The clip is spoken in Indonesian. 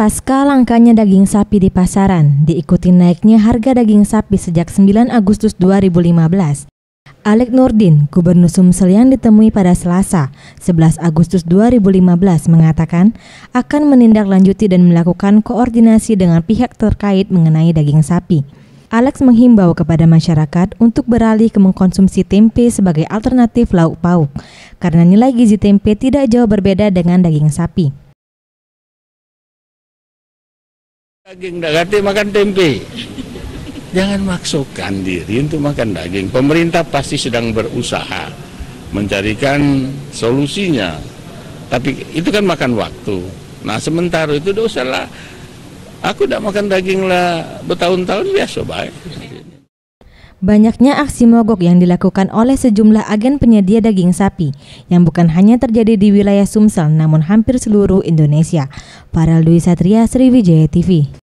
Pasca langkanya daging sapi di pasaran, diikuti naiknya harga daging sapi sejak 9 Agustus 2015. Alex Nurdin, Gubernur Sumsel yang ditemui pada Selasa, 11 Agustus 2015 mengatakan akan menindaklanjuti dan melakukan koordinasi dengan pihak terkait mengenai daging sapi. Alex menghimbau kepada masyarakat untuk beralih ke mengkonsumsi tempe sebagai alternatif lauk pauk, karena nilai gizi tempe tidak jauh berbeda dengan daging sapi. Daging dagati makan tempe. Jangan maksudkan diri untuk makan daging. Pemerintah pasti sedang berusaha mencarikan solusinya. Tapi itu kan makan waktu. Nah sementara itu udah usahlah. Aku tidak makan daging lah bertahun-tahun biasa baik. Banyaknya aksi mogok yang dilakukan oleh sejumlah agen penyedia daging sapi yang bukan hanya terjadi di wilayah Sumsel namun hampir seluruh Indonesia. Farel Dwi Satria, Sriwijaya TV.